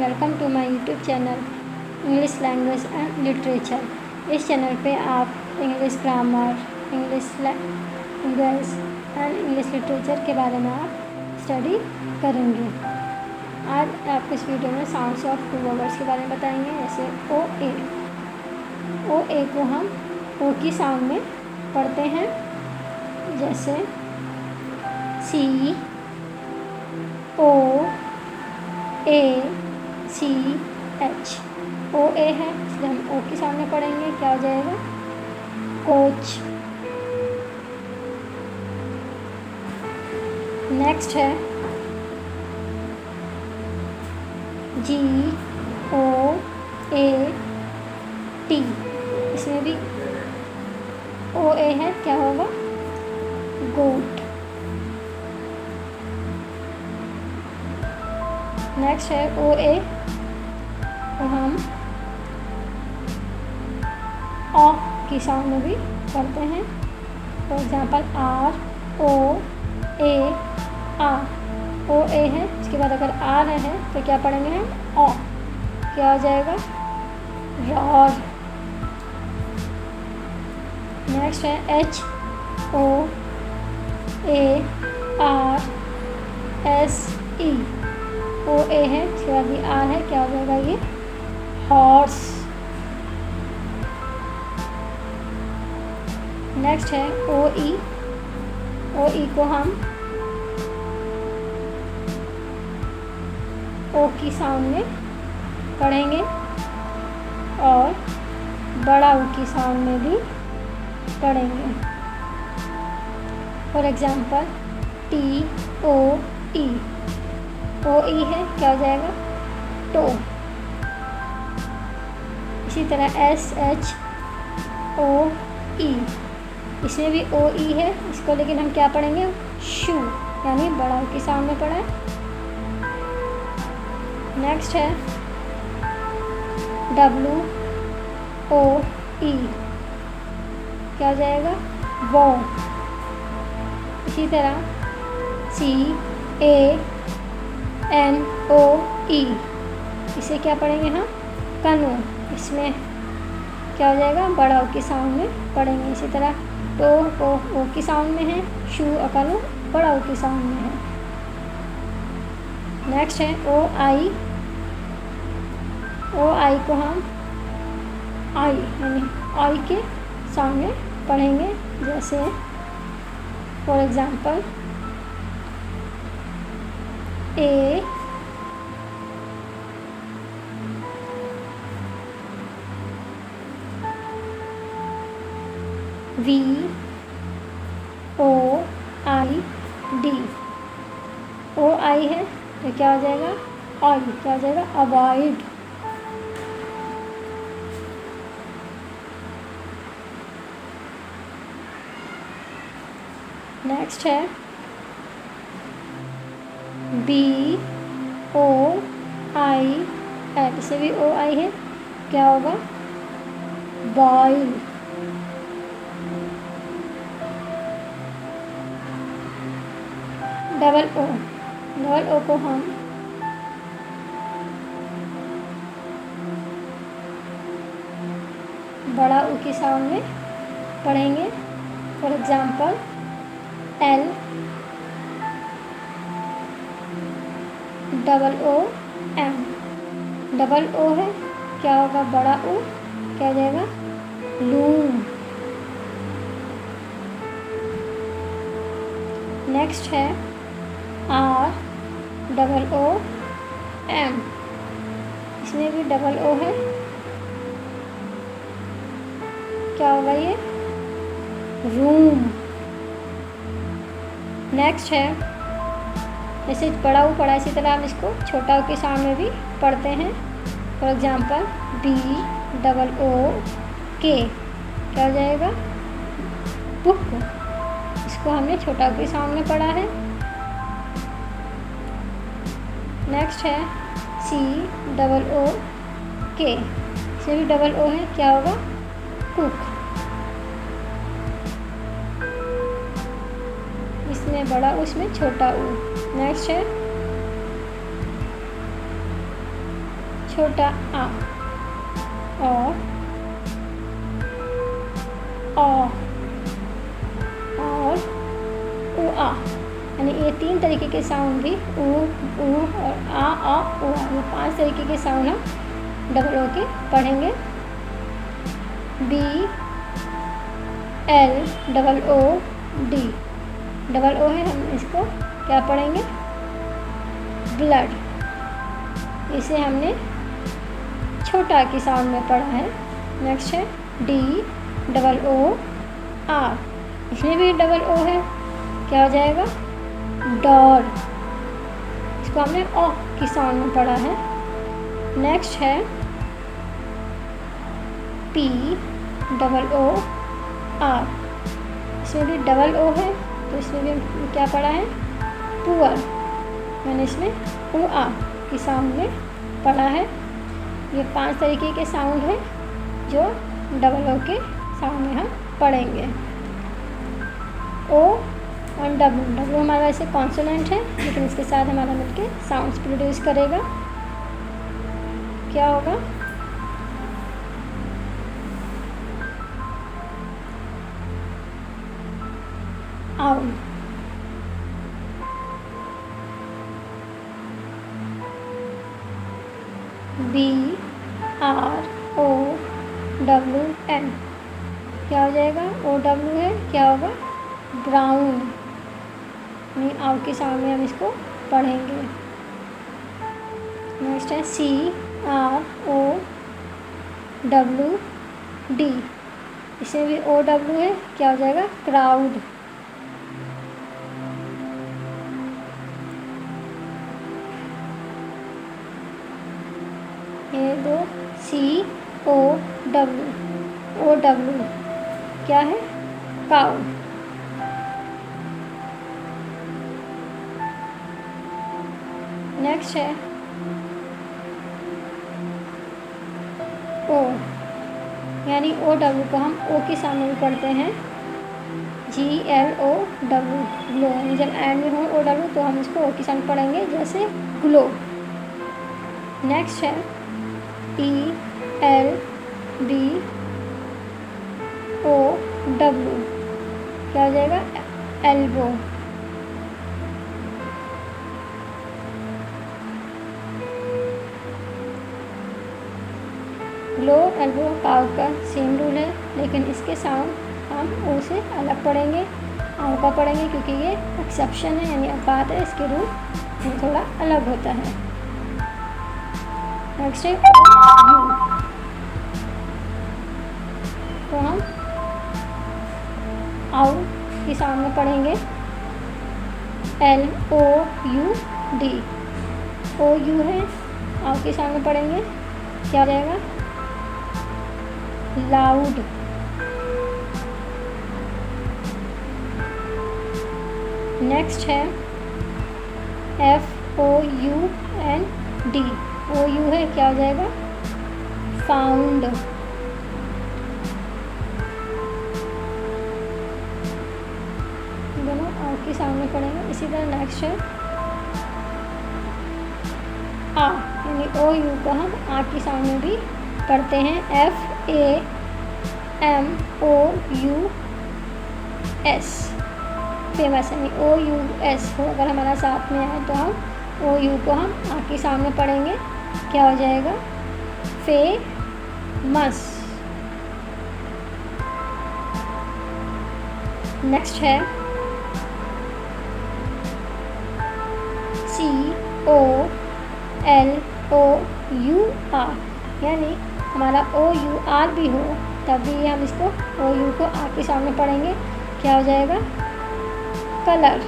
Welcome to my YouTube channel English language and literature. इस channel पे आप English grammar, English language and English literature के बारे में आप स्टडी करेंगे। आज आपको इस वीडियो में साउंड्स ऑफ टू वर्ड्स के बारे में बताएंगे, जैसे ओ ए को हम ओ की साउंड में पढ़ते हैं, जैसे सी ओ ए सी एच। ओ ए है इसलिए हम ओ की सामने पढ़ेंगे, क्या हो जाएगा? कोच। नेक्स्ट है जी ओ ए टी, इसमें भी ओ ए है, क्या होगा? गोट। नेक्स्ट है ओ ए, तो हम ओ की साउंड में भी पढ़ते हैं। For example R O A R. O A है, इसके बाद अगर आर है तो क्या पढ़ेंगे हम? ओ। क्या हो जाएगा? रॉर। नेक्स्ट है H O A R S E. O A है, इसके बाद ये आर है, क्या हो जाएगा? ये हॉर्स। नेक्स्ट है ओ ई। ओ ई को हम ओ की साउंड में पढ़ेंगे और बड़ा ओ की साउंड में भी पढ़ेंगे। फॉर एग्जाम्पल टी ओ ई। ओ ई है, क्या हो जाएगा? टो। इसी तरह एस एच ओ ई, इसमें भी ओ ई है, इसको लेकिन हम क्या पढ़ेंगे? शू, यानी बड़ा की साउंड में पढ़ा है। नेक्स्ट है डब्लू ओ ई, क्या हो जाएगा? वो। इसी तरह सी ए एन ओ ई, इसे क्या पढ़ेंगे हम? कनू। इसमें क्या हो जाएगा? बड़ा ओ की साउंड में पढ़ेंगे। इसी तरह तो ओ की साउंड में है, शू और कनू बड़ा ओ की साउंड में है। नेक्स्ट है ओ आई। ओ आई को हम आई यानी आई के साउंड में पढ़ेंगे, जैसे for example A V O I D. O I है तो क्या हो जाएगा? ऑय। क्या हो जाएगा? अवॉइड। नेक्स्ट है बी ओ आई एल, इसे भी ओ आई है, क्या होगा? बॉयल। डबल ओ को हम बड़ा ओ की साउंड में पढ़ेंगे। For example L double O M. Double O है, क्या होगा? बड़ा ओ, क्या हो जाएगा? लूम। नेक्स्ट है आर डबल ओ एम, इसमें भी डबल ओ है, क्या होगा? ये रूम। नेक्स्ट है जैसे बड़ा ओ पढ़ा, इसी तरह हम इसको छोटा ओ के साउंड में भी पढ़ते हैं। For example B double O K, क्या हो जाएगा? बुक। इसको हमने छोटा ओ के साउंड में पढ़ा है। नेक्स्ट है सी डबल ओ के, इसमें भी डबल ओ है, क्या होगा? कुक। इसमें बड़ा उसमें छोटा ऊ। नेक्स्ट है छोटा आ, और उ आ, यानी ये 3 तरीके के साउंड भी उ और आ उ आ, ये 5 तरीके के साउंड हम डबल ओ के पढ़ेंगे। B L double O D, double O है, हम इसको क्या पढ़ेंगे, ब्लड। इसे हमने छोटा की साउंड में पढ़ा है। नेक्स्ट है डी डबल ओ आर, इसमें भी डबल ओ है, क्या हो जाएगा, डॉर। इसको हमने ओ की साउंड में पढ़ा है। नेक्स्ट है पी डबल ओ आर, इसमें भी डबल ओ है, तो इसमें भी क्या पढ़ा है, पुअर। मैंने इसमें उ आ की साउंड में पढ़ा है। ये 5 तरीके के साउंड हैं जो डबल ओ के साउंड में हम पढ़ेंगे। ओ और डब्लू, डब्लू हमारा ऐसे कॉन्सोनेंट है, लेकिन इसके साथ हमारा मिलके साउंड्स प्रोड्यूस करेगा। क्या होगा, owl. B R O W N, क्या हो जाएगा, ओ डब्लू है, क्या होगा, ब्राउन। नहीं, आउ के सामने हम इसको पढ़ेंगे। नेक्स्ट है C R O W D, इसमें भी ओ डब्लू है, क्या हो जाएगा, क्राउड। ये दो सी ओ डब्लू क्या है, काउ। नेक्स्ट है ओ, यानी ओ डब्लू को हम ओ के सामने भी पढ़ते हैं, G L O W, glow. यानी जब एंड में हो ओ डब्लू तो हम इसको ओ के सामने पढ़ेंगे, जैसे ग्लो। नेक्स्ट है E L B O W, क्या हो जाएगा, एल्बो। ग्लो एल्बो काउ का सेम रूल है, लेकिन इसके साउंड हम ओ से अलग पढ़ेंगे, आउ का पढ़ेंगे, क्योंकि ये एक्सेप्शन है, यानी बात है, इसके रूल थोड़ा अलग होता है। नेक्स्ट है यू, तो हम आउ के सामने पढ़ेंगे, L O U D, O U है, आउ के सामने पढ़ेंगे, क्या रहेगा, लाउड। नेक्स्ट है F O U N D, O U है, क्या हो जाएगा, फाउंड। दोनों आउ के सामने पढ़ेंगे। इसी तरह नेक्स्ट है आ, यानी ओ यू को हम आ के सामने भी पढ़ते हैं, F A M O U S, famous, यानी ओ यू एस हो अगर हमारा साथ में आए तो हम ओ यू को हम आ के सामने पढ़ेंगे, क्या हो जाएगा, फेमस। नेक्स्ट है C O L O U R, यानी हमारा ओ यू आर भी हो तब भी हम इसको ओ यू को आ के सामने पढ़ेंगे, क्या हो जाएगा, कलर।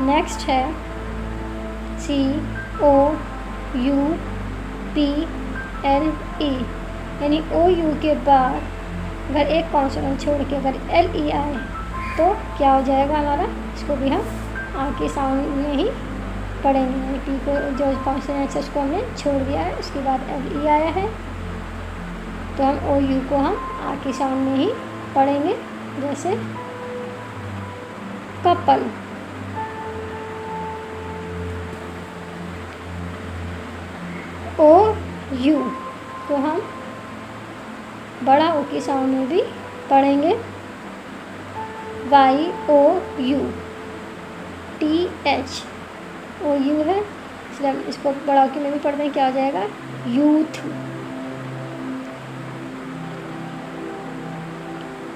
नेक्स्ट है सी ओ यू पी एल ई, यानी ओ यू के बाद अगर एक कॉन्सोनेंट छोड़ के अगर एल ई आए तो क्या हो जाएगा हमारा, इसको भी हम आ के साउंड में ही पढ़ेंगे। यानी पी को जो कॉन्सोनेंट है उसको हमने छोड़ दिया है, उसके बाद एल ई आया है तो हम ओ यू को हम आ के साउंड में ही पढ़ेंगे, जैसे कपल। यू को हम बड़ा ओ के साउंड में भी पढ़ेंगे, Y O U, T H O U है, इसलिए हम इसको बड़ा ओ के में भी पढ़ते हैं, क्या हो जाएगा, यूथ।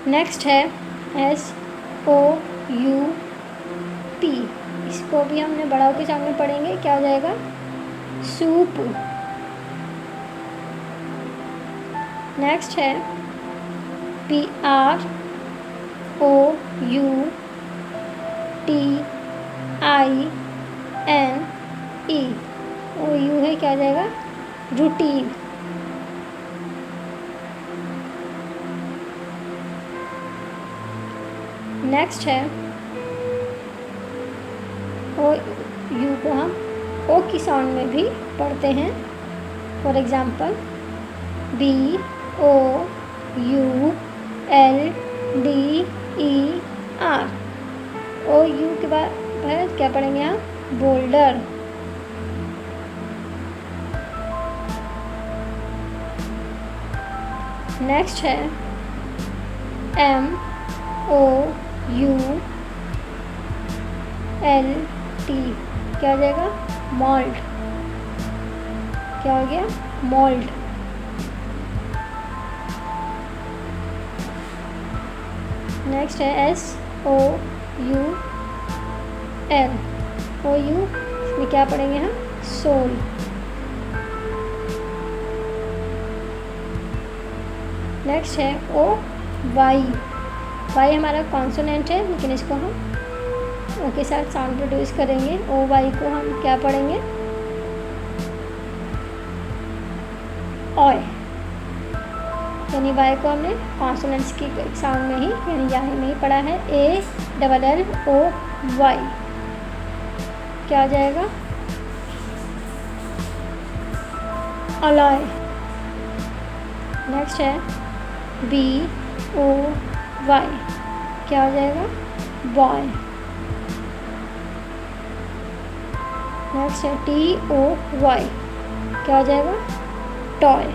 नेक्स्ट है एस ओ यू पी, इसको भी हमने बड़ा ओ के साउंड में पढ़ेंगे, क्या हो जाएगा, सूप। नेक्स्ट है P R O U T I N E, O U है, क्या हो जाएगा, रूटीन। नेक्स्ट है ओ यू को हम ओ की साउंड में भी पढ़ते हैं, for example B O U L D E R, O U के बाद क्या पढ़ेंगे हम, बोल्डर। नेक्स्ट है M O U L T, क्या हो जाएगा, मॉल्ट। क्या हो गया, मॉल्ट। नेक्स्ट है S O U L, O U, इसमें क्या पढ़ेंगे हम, सोल। नेक्स्ट है ओ वाई, वाई हमारा कॉन्सोनेंट है, लेकिन इसको हम ओ के साथ साउंड प्रोड्यूस करेंगे, ओ वाई को हम क्या पढ़ेंगे, ऑय, यानी वाई को हमने कॉन्सोनेंट्स की साउंड में ही, यानी यहाँ में ही पढ़ा है, A double L O Y, क्या आ जाएगा, अलॉय। नेक्स्ट है बी ओ वाई, क्या हो जाएगा, बॉय। नेक्स्ट है टी ओ वाई, क्या हो जाएगा, टॉय।